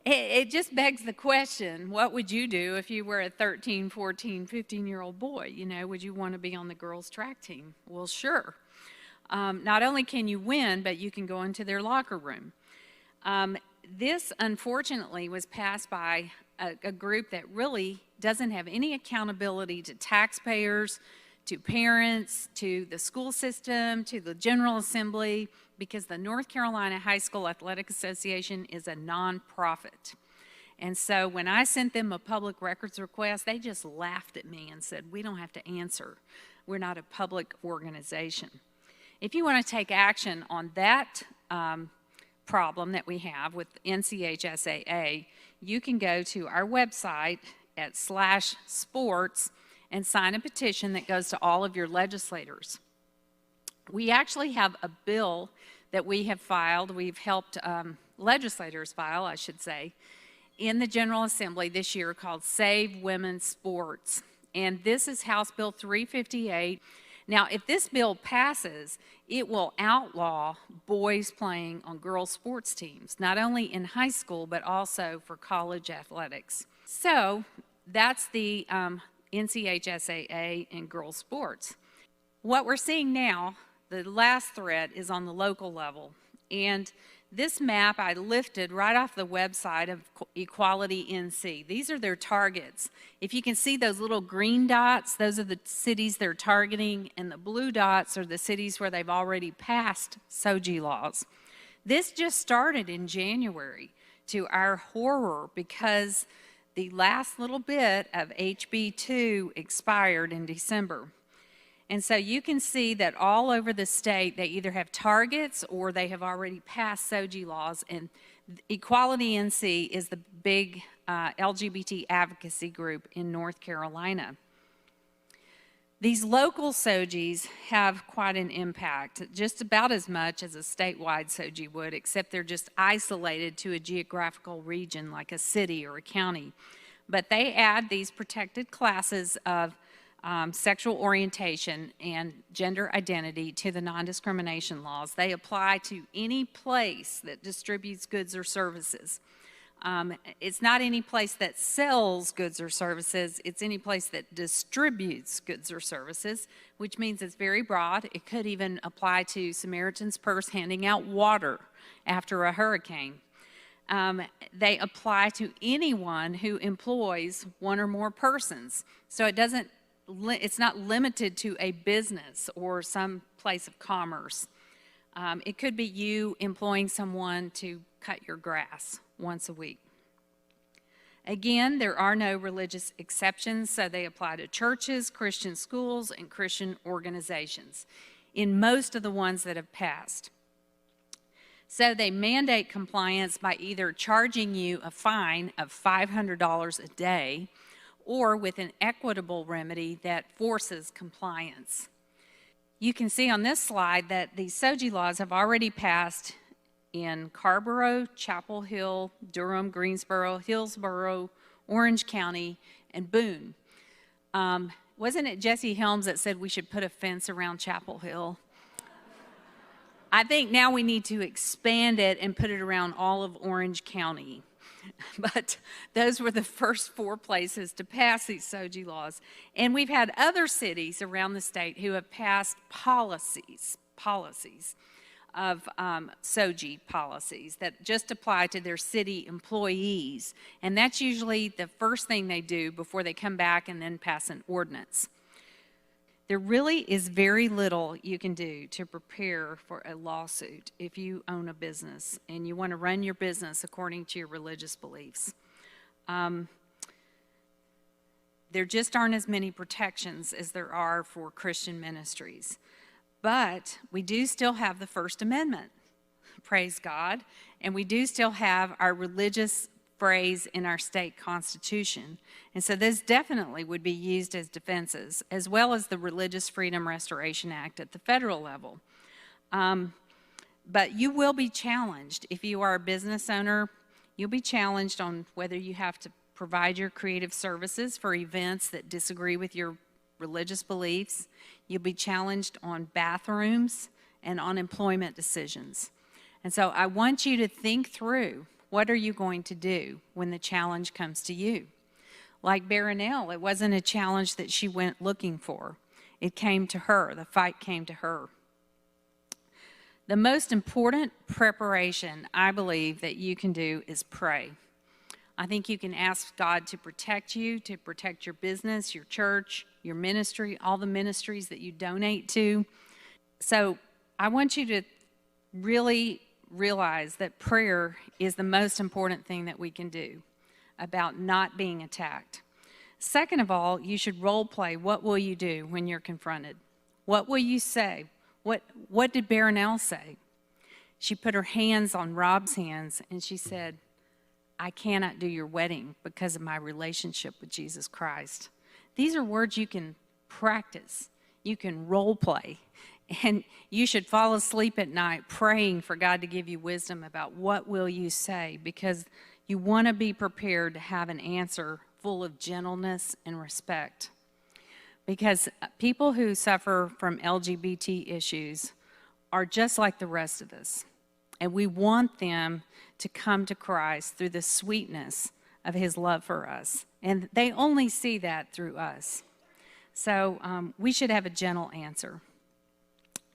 it just begs the question, what would you do if you were a 13, 14, 15-year-old boy? You know, would you want to be on the girls' track team? Well, sure. Not only can you win, but you can go into their locker room. This, unfortunately, was passed by a group that really doesn't have any accountability to taxpayers, to parents, to the school system, to the General Assembly, because the North Carolina High School Athletic Association is a nonprofit. And so when I sent them a public records request, they just laughed at me and said, we don't have to answer. We're not a public organization. If you want to take action on that problem that we have with NCHSAA, you can go to our website at /sports and sign a petition that goes to all of your legislators. We actually have a bill that we have filed, we've helped legislators file, I should say, in the General Assembly this year called Save Women's Sports. And this is House Bill 358. Now, if this bill passes, it will outlaw boys playing on girls' sports teams, not only in high school, but also for college athletics. So that's the NCHSAA and girls' sports. What we're seeing now, the last threat, is on the local level. And this map I lifted right off the website of Equality NC. These are their targets. If you can see those little green dots, those are the cities they're targeting, and the blue dots are the cities where they've already passed SOGI laws. This just started in January, to our horror, because the last little bit of HB 2 expired in December. And so you can see that all over the state, they either have targets or they have already passed SOGI laws. And Equality NC is the big LGBT advocacy group in North Carolina. These local SOGIs have quite an impact, just about as much as a statewide SOGI would, except they're just isolated to a geographical region like a city or a county. But they add these protected classes of sexual orientation and gender identity to the non-discrimination laws. They apply to any place that distributes goods or services. It's not any place that sells goods or services, it's any place that distributes goods or services, which means it's very broad. It could even apply to Samaritan's Purse handing out water after a hurricane. They apply to anyone who employs one or more persons. So it's not limited to a business or some place of commerce. It could be you employing someone to cut your grass once a week. Again, there are no religious exceptions, so they apply to churches, Christian schools, and Christian organizations in most of the ones that have passed. So they mandate compliance by either charging you a fine of $500 a day or with an equitable remedy that forces compliance. You can see on this slide that the SOGI laws have already passed in Carrboro, Chapel Hill, Durham, Greensboro, Hillsborough, Orange County, and Boone. Wasn't it Jesse Helms that said we should put a fence around Chapel Hill? I think now we need to expand it and put it around all of Orange County. But those were the first 4 places to pass these SOGI laws. And we've had other cities around the state who have passed policies. of SOGI policies that just apply to their city employees. And that's usually the first thing they do before they come back and then pass an ordinance. There really is very little you can do to prepare for a lawsuit if you own a business and you want to run your business according to your religious beliefs. There just aren't as many protections as there are for Christian ministries. But we do still have the First Amendment, praise God, and we do still have our religious phrase in our state constitution. And so this definitely would be used as defenses, as well as the Religious Freedom Restoration Act at the federal level. But you will be challenged. If you are a business owner, you'll be challenged on whether you have to provide your creative services for events that disagree with your religious beliefs. You'll be challenged on bathrooms and on employment decisions. And so I want you to think through, what are you going to do when the challenge comes to you? Like Barronelle, it wasn't a challenge that she went looking for. It came to her. The fight came to her. The most important preparation, I believe, that you can do is pray. I think you can ask God to protect you, to protect your business, your church, your ministry, all the ministries that you donate to. So I want you to really realize that prayer is the most important thing that we can do about not being attacked. Second of all, you should role play. What will you do when you're confronted? What will you say? What did Barronelle say? She put her hands on Rob's hands and she said, I cannot do your wedding because of my relationship with Jesus Christ. These are words you can practice. You can role play. And you should fall asleep at night praying for God to give you wisdom about what will you say, because you want to be prepared to have an answer full of gentleness and respect. Because people who suffer from LGBT issues are just like the rest of us. And we want them to come to Christ through the sweetness of his love for us. And they only see that through us. So we should have a gentle answer.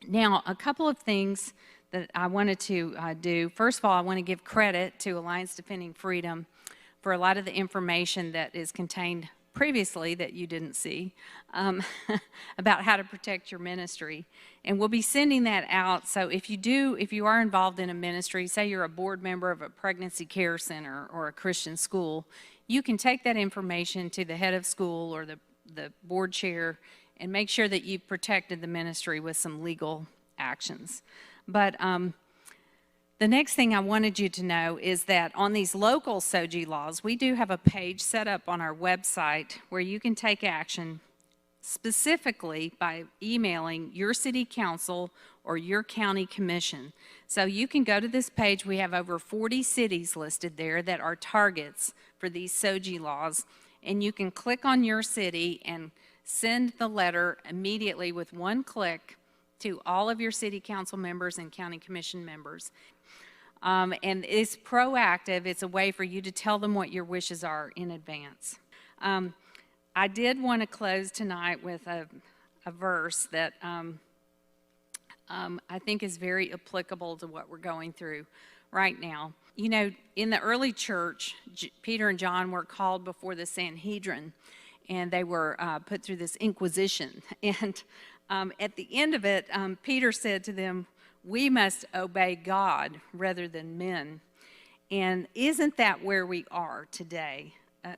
Now, a couple of things that I wanted to do. First of all, I want to give credit to Alliance Defending Freedom for a lot of the information that is contained previously that you didn't see about how to protect your ministry. And we'll be sending that out. So if you are involved in a ministry, say you're a board member of a pregnancy care center or a Christian school, you can take that information to the head of school or the board chair and make sure that you've protected the ministry with some legal actions. But the next thing I wanted you to know is that on these local SOGI laws, we do have a page set up on our website where you can take action specifically by emailing your city council or your county commission. So you can go to this page. We have over 40 cities listed there that are targets for these SOGI laws, and you can click on your city and send the letter immediately with one click to all of your city council members and county commission members. And it's proactive. It's a way for you to tell them what your wishes are in advance. I did want to close tonight with a verse that I think is very applicable to what we're going through right now. You know, in the early church, Peter and John were called before the Sanhedrin, and they were put through this inquisition. And at the end of it, Peter said to them, we must obey God rather than men. And isn't that where we are today?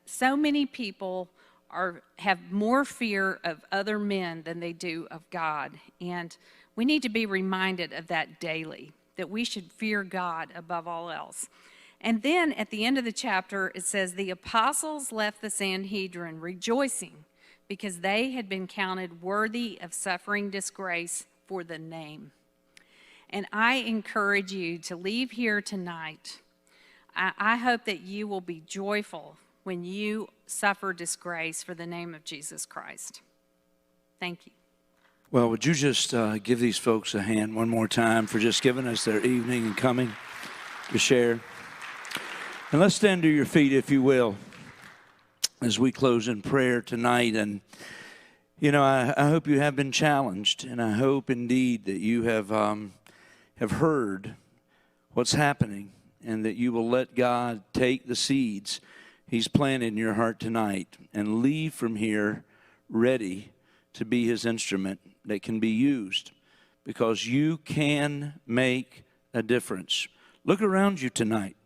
So many people have more fear of other men than they do of God. And we need to be reminded of that daily, that we should fear God above all else. And then at the end of the chapter, it says, the apostles left the Sanhedrin rejoicing because they had been counted worthy of suffering disgrace for the name. And I encourage you to leave here tonight. I hope that you will be joyful when you suffer disgrace for the name of Jesus Christ. Thank you. Well, would you just give these folks a hand one more time for just giving us their evening and coming to share? And let's stand to your feet, if you will, as we close in prayer tonight. And, you know, I hope you have been challenged, and I hope indeed that you have have heard what's happening and that you will let God take the seeds He's planted in your heart tonight and leave from here ready to be His instrument that can be used, because you can make a difference. Look around you tonight.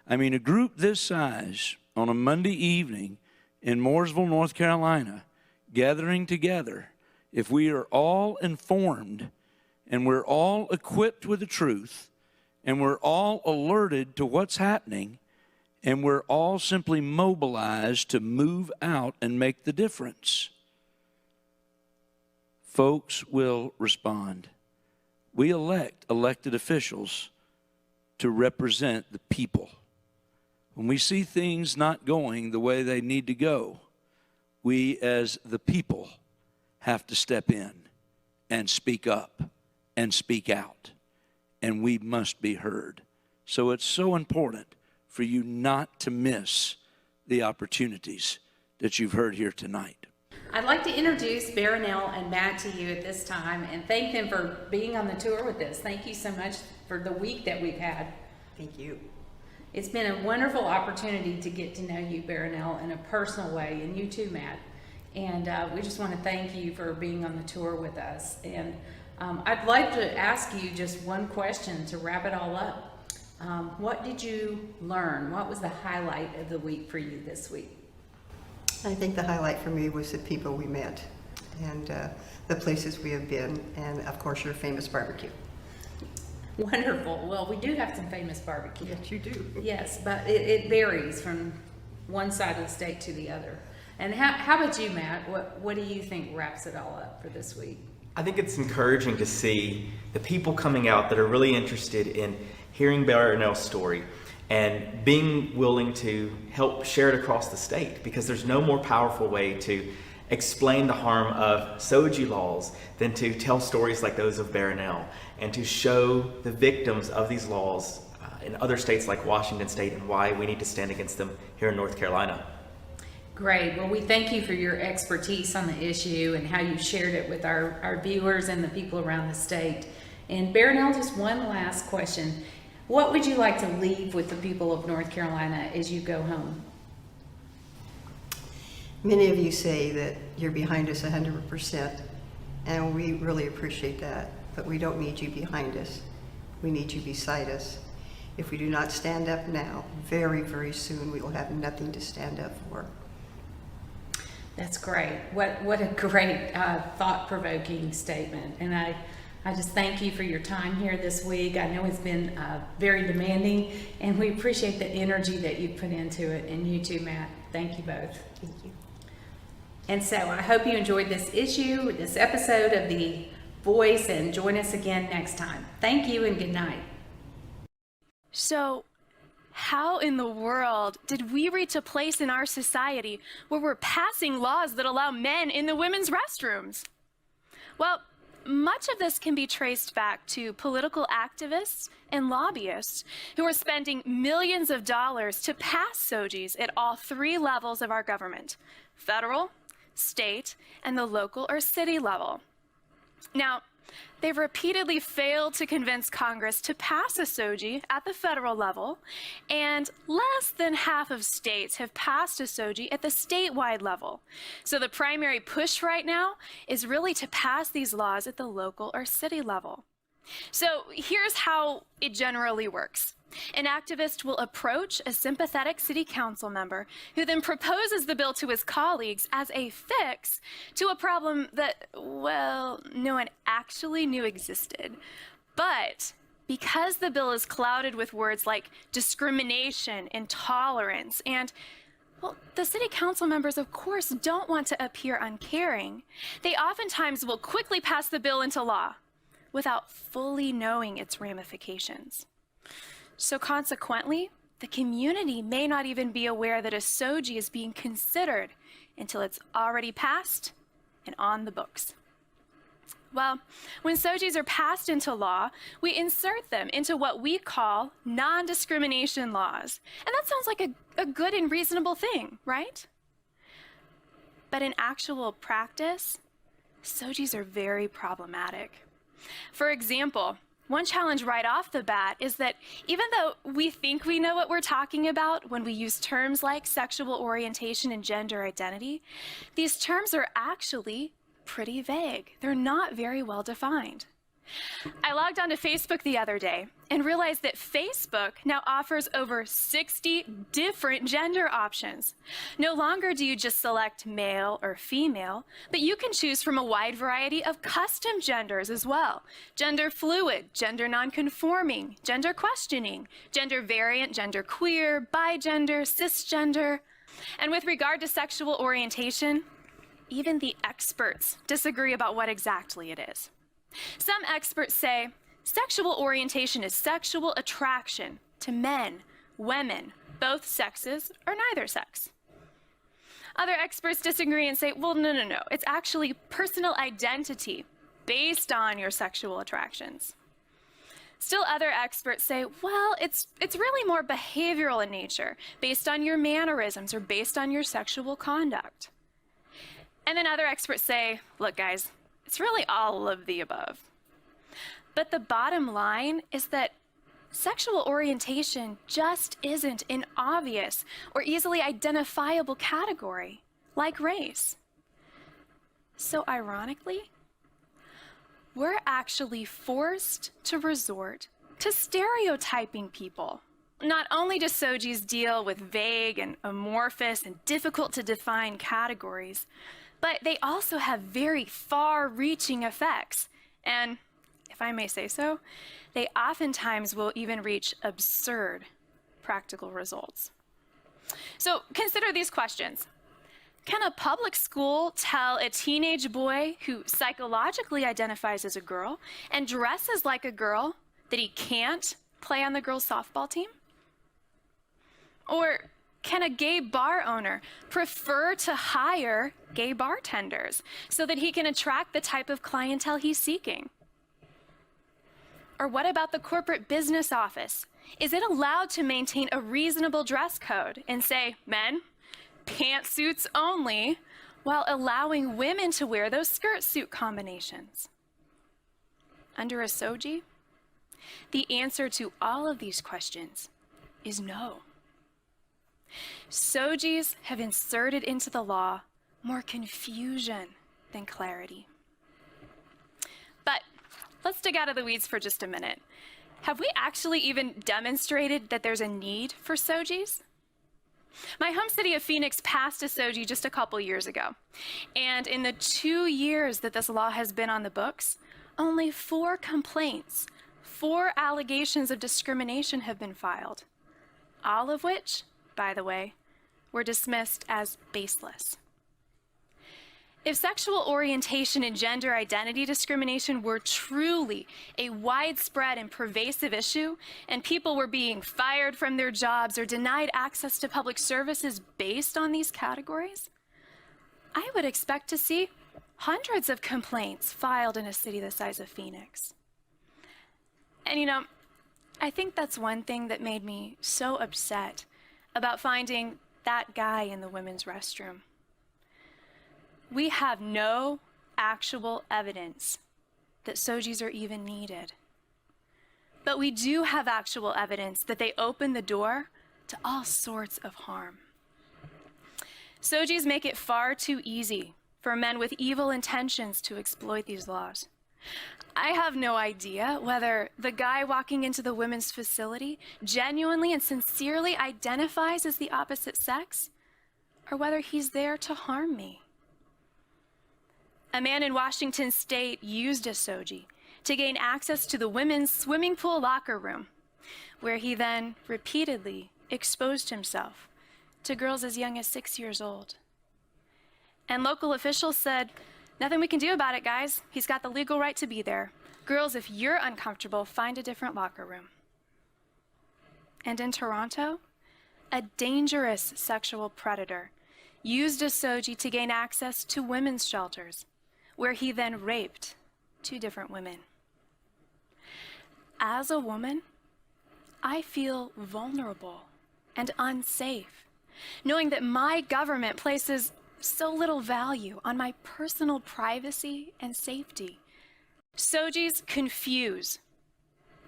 I mean, a group this size on a Monday evening in Mooresville, North Carolina, gathering together, if we are all informed and we're all equipped with the truth and we're all alerted to what's happening and we're all simply mobilized to move out and make the difference, folks will respond. We elect elected officials to represent the people. When we see things not going the way they need to go, we as the people have to step in and speak up and speak out, and we must be heard. So it's so important for you not to miss the opportunities that you've heard here tonight. I'd like to introduce Barronelle and Matt to you at this time and thank them for being on the tour with us. Thank you so much for the week that we've had. Thank you. It's been a wonderful opportunity to get to know you, Barronelle, in a personal way, and you too, Matt. And we just want to thank you for being on the tour with us. And I'd like to ask you just one question to wrap it all up. What did you learn? What was the highlight of the week for you this week? I think the highlight for me was the people we met and the places we have been, and of course your famous barbecue. Wonderful. Well, we do have some famous barbecue. Yes, you do. Yes, but it varies from one side of the state to the other. And how about you, Matt? What do you think wraps it all up for this week? I think it's encouraging to see the people coming out that are really interested in hearing Barronelle's story and being willing to help share it across the state, because there's no more powerful way to explain the harm of SOGI laws than to tell stories like those of Barronelle and to show the victims of these laws in other states like Washington State and why we need to stand against them here in North Carolina. Great. Well, we thank you for your expertise on the issue and how you shared it with our viewers and the people around the state. And Barronelle, just one last question. What would you like to leave with the people of North Carolina as you go home? Many of you say that you're behind us 100%, and we really appreciate that, but we don't need you behind us. We need you beside us. If we do not stand up now, very, very soon we will have nothing to stand up for. That's great. What a great thought-provoking statement. And I just thank you for your time here this week. I know it's been very demanding, and we appreciate the energy that you put into it. And you too, Matt. Thank you both. Thank you. And so I hope you enjoyed this episode of The Voice, and join us again next time. Thank you and good night. So, how in the world did we reach a place in our society where we're passing laws that allow men in the women's restrooms? Well, much of this can be traced back to political activists and lobbyists who are spending millions of dollars to pass SOGIs at all three levels of our government: federal, state, and the local or city level. Now, they've repeatedly failed to convince Congress to pass a SOGI at the federal level, and less than half of states have passed a SOGI at the statewide level. So the primary push right now is really to pass these laws at the local or city level. So here's how it generally works. An activist will approach a sympathetic city council member who then proposes the bill to his colleagues as a fix to a problem that, well, no one actually knew existed. But because the bill is clouded with words like discrimination, intolerance, and, well, the city council members, of course, don't want to appear uncaring, they oftentimes will quickly pass the bill into law without fully knowing its ramifications. So consequently, the community may not even be aware that a SOGI is being considered until it's already passed and on the books. Well, when SOGIs are passed into law, we insert them into what we call non-discrimination laws. And that sounds like a good and reasonable thing, right? But in actual practice, SOGIs are very problematic. For example, One challenge right off the bat is that even though we think we know what we're talking about when we use terms like sexual orientation and gender identity, these terms are actually pretty vague. They're not very well defined. I logged onto Facebook the other day and realized that Facebook now offers over 60 different gender options. No longer do you just select male or female, but you can choose from a wide variety of custom genders as well. Gender fluid, gender nonconforming, gender questioning, gender variant, gender queer, bigender, cisgender. And with regard to sexual orientation, even the experts disagree about what exactly it is. Some experts say sexual orientation is sexual attraction to men, women, both sexes, or neither sex. Other experts disagree and say, well, no. It's actually personal identity based on your sexual attractions. Still other experts say, well, it's really more behavioral in nature, based on your mannerisms or based on your sexual conduct. And then other experts say, look, guys, it's really all of the above. But the bottom line is that sexual orientation just isn't an obvious or easily identifiable category like race. So ironically, we're actually forced to resort to stereotyping people. Not only do SOGIs deal with vague and amorphous and difficult to define categories, but they also have very far-reaching effects. And if I may say so, they oftentimes will even reach absurd practical results. So consider these questions. Can a public school tell a teenage boy who psychologically identifies as a girl and dresses like a girl that he can't play on the girls' softball team? Or can a gay bar owner prefer to hire gay bartenders so that he can attract the type of clientele he's seeking? Or what about the corporate business office? Is it allowed to maintain a reasonable dress code and say, men, pantsuits only, while allowing women to wear those skirt suit combinations? Under a SOGI, the answer to all of these questions is no. SOGIs have inserted into the law more confusion than clarity. But let's dig out of the weeds for just a minute. Have we actually even demonstrated that there's a need for SOGIs? My home city of Phoenix passed a SOGI just a couple years ago. And in the 2 years that this law has been on the books, only 4 complaints, 4 allegations of discrimination have been filed, all of which, by the way, were dismissed as baseless. If sexual orientation and gender identity discrimination were truly a widespread and pervasive issue, and people were being fired from their jobs or denied access to public services based on these categories, I would expect to see hundreds of complaints filed in a city the size of Phoenix. And you know, I think that's one thing that made me so upset about finding that guy in the women's restroom. We have no actual evidence that SOGIs are even needed. But we do have actual evidence that they open the door to all sorts of harm. SOGIs make it far too easy for men with evil intentions to exploit these laws. I have no idea whether the guy walking into the women's facility genuinely and sincerely identifies as the opposite sex, or whether he's there to harm me. A man in Washington State used a SOGI to gain access to the women's swimming pool locker room, where he then repeatedly exposed himself to girls as young as 6 years old. And local officials said, nothing we can do about it, guys. He's got the legal right to be there. Girls, if you're uncomfortable, find a different locker room. And in Toronto, a dangerous sexual predator used a SOGI to gain access to women's shelters, where he then raped 2 different women. As a woman, I feel vulnerable and unsafe, knowing that my government places so little value on my personal privacy and safety. SOGIs confuse,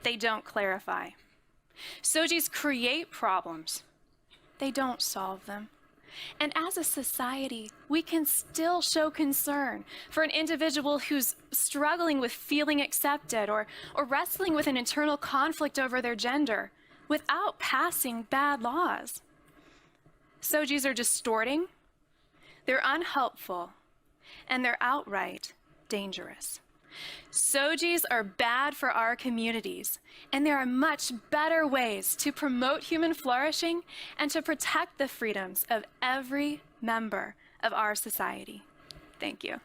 They don't clarify. SOGIs create problems. They don't solve them. And as a society, we can still show concern for an individual who's struggling with feeling accepted or wrestling with an internal conflict over their gender without passing bad laws. SOGIs are distorting, they're unhelpful, and they're outright dangerous. SOGIs are bad for our communities, and there are much better ways to promote human flourishing and to protect the freedoms of every member of our society. Thank you.